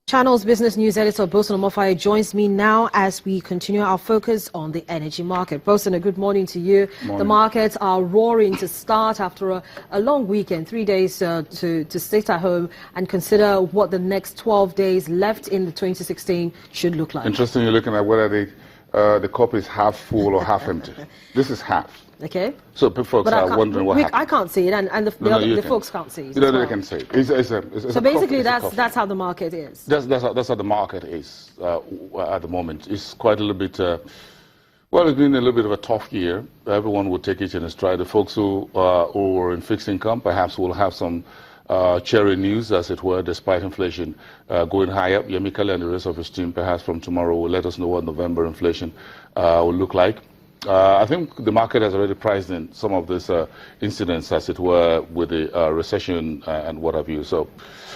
Channel's business news editor Boson Omofaye joins me now as we continue our focus on the energy market. Boson, a good morning to you. Morning. The markets are roaring to start after a long weekend, 3 days to sit at home and consider what the next 12 days left in the 2016 should look like. Interesting, you're looking at whether the cup is half full or half empty. This is half. Okay. So folks are wondering what happened. I can't see it, and the folks can't see it. You know, they can see it. So basically, that's how the market is. That's how the market is at the moment. It's quite a little bit. Well, it's been a little bit of a tough year. Everyone will take it in stride. The folks who are in fixed income perhaps will have some cherry news, as it were, despite inflation going higher. Yemi Kale and the rest of his team, perhaps from tomorrow, will let us know what November inflation will look like. I think the market has already priced in some of these incidents, as it were, with the recession and what have you. So,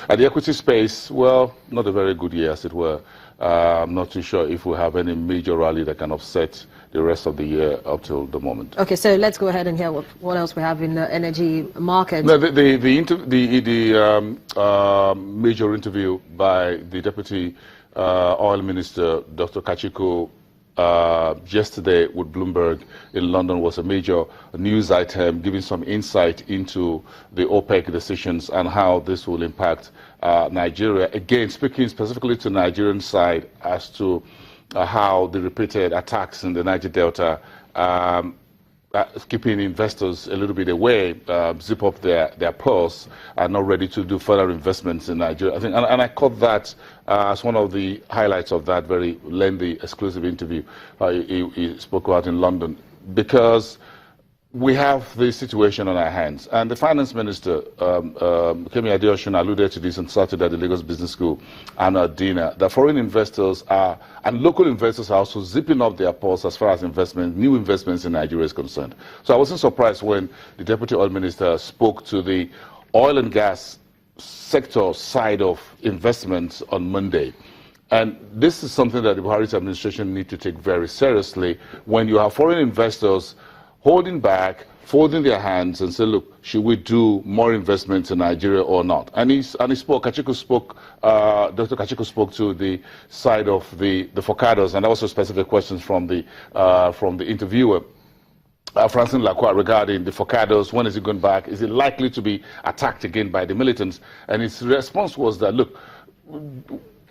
at the equity space, well, not a very good year, as it were. I'm not too sure if we have any major rally that can offset the rest of the year up till the moment. Okay, so let's go ahead and hear what else we have in the energy market. No, the major interview by the Deputy Oil Minister, Dr. Kachikwu, yesterday with Bloomberg in London was a major news item, giving some insight into the OPEC decisions and how this will impact Nigeria. Again, speaking specifically to the Nigerian side as to how the repeated attacks in the Niger Delta keeping investors a little bit away, zip up their purse, and not ready to do further investments in Nigeria. I think, and I caught that as one of the highlights of that very lengthy, exclusive interview he spoke about in London, because we have this situation on our hands. And the finance minister, Kemi Adeosun, alluded to this on Saturday at the Lagos Business School and at dinner, that foreign investors and local investors are also zipping up their pulse as far as new investments in Nigeria is concerned. So I wasn't surprised when the Deputy Oil Minister spoke to the oil and gas sector side of investments on Monday. And this is something that the Buhari's administration need to take very seriously when you have foreign investors holding back, folding their hands and say, look, should we do more investments in Nigeria or not? And he spoke, Dr. Kachikwu spoke to the side of the focados, and also specific questions from the interviewer, Francine Lacroix, regarding the focados. When is it going back? Is it likely to be attacked again by the militants? And his response was that, look,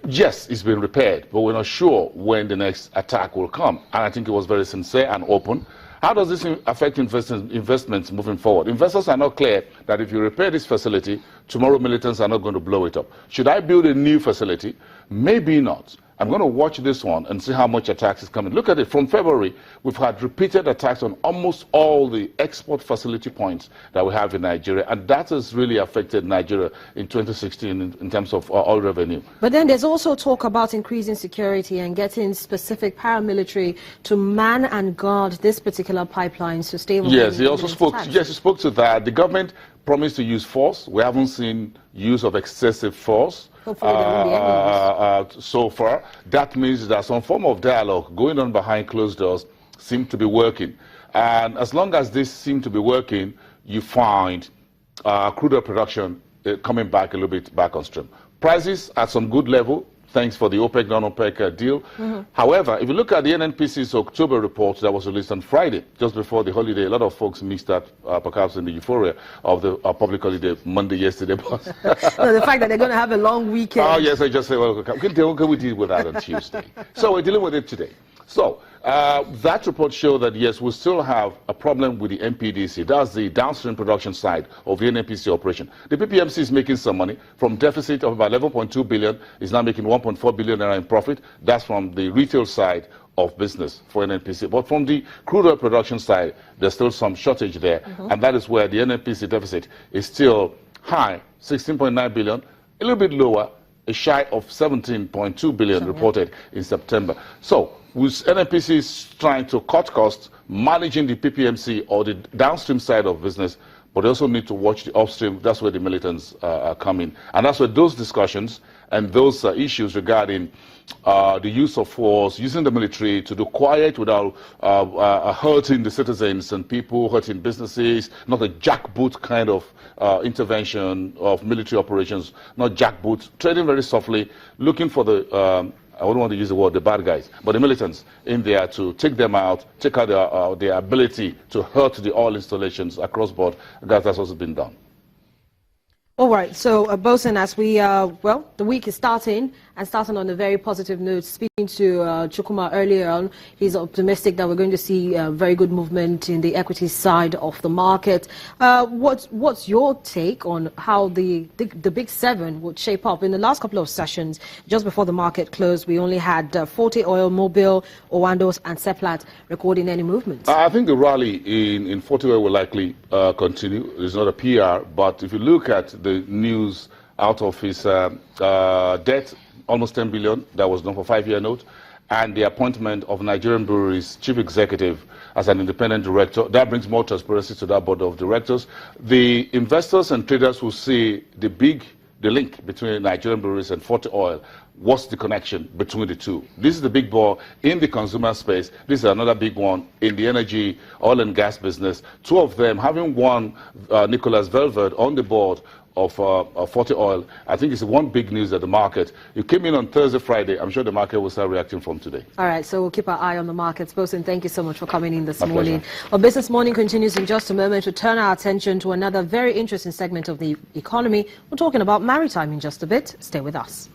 yes, it's been repaired, but we're not sure when the next attack will come. And I think it was very sincere and open. How does this affect investments moving forward? Investors are not clear that if you repair this facility, tomorrow militants are not going to blow it up. Should I build a new facility? Maybe not. I'm going to watch this one and see how much attacks is coming. Look at it. From February, we've had repeated attacks on almost all the export facility points that we have in Nigeria, and that has really affected Nigeria in 2016 in terms of oil revenue. But then there's also talk about increasing security and getting specific paramilitary to man and guard this particular pipeline to stay. Yes, he also spoke. Yes, he spoke to that. The government promised to use force. We haven't seen use of excessive force. Hopefully there won't be any so far. That means that some form of dialogue going on behind closed doors seem to be working. And as long as this seems to be working, you find crude oil production coming back a little bit back on stream. Prices at some good level, thanks for the OPEC, non-OPEC deal. Mm-hmm. However, if you look at the NNPC's October report that was released on Friday, just before the holiday, a lot of folks missed that, perhaps in the euphoria of the public holiday Monday yesterday. No, the fact that they're going to have a long weekend. Oh, yes, I just say, well, can we deal with that on Tuesday? So we're dealing with it today. So that report showed that, yes, we still have a problem with the MPDC. That's the downstream production side of the NNPC operation. The PPMC is making some money from deficit of about 11.2 billion, is now making 1.4 billion naira in profit. That's from the retail side of business for NNPC. But from the crude oil production side, there's still some shortage there. Mm-hmm. And that is where the NNPC deficit is still high, 16.9 billion, a little bit lower, a shy of 17.2 billion reported in September. So, with NNPC trying to cut costs, managing the PPMC or the downstream side of business, but they also need to watch the upstream. That's where the militants are coming. And that's where those discussions and those issues regarding the use of force, using the military to do quiet without hurting the citizens and people, hurting businesses, not a jackboot kind of intervention of military operations, not jackboot, trading very softly, looking for the I wouldn't want to use the word the bad guys, but the militants in there to take them out, take out their ability to hurt the oil installations across board. That's also been done. All right, so Bosun, as we, well, the week is starting on a very positive note. Speaking to Chukwuma earlier on, he's optimistic that we're going to see very good movement in the equity side of the market. What's your take on how the big seven would shape up? In the last couple of sessions, just before the market closed, we only had Forte Oil, Mobil, Owandos, and Seplat recording any movement. I think the rally in Forte Oil will likely continue. It's not a PR, but if you look at the news out of his debt, almost 10 billion, that was done for 5-year note, and the appointment of Nigerian Breweries chief executive as an independent director, that brings more transparency to that board of directors. The investors and traders will see the link between Nigerian Breweries and Forte Oil. What's the connection between the two? This is the big ball in the consumer space. This is another big one in the energy, oil and gas business. Two of them, having one Nicholas Velvet on the board of Forte Oil, I think it's one big news at the market. You came in on Thursday, Friday. I'm sure the market will start reacting from today. All right, so we'll keep our eye on the markets. Bosun, thank you so much for coming in this morning. Pleasure. Our Business Morning continues in just a moment. We'll turn our attention to another very interesting segment of the economy. We're talking about maritime in just a bit. Stay with us.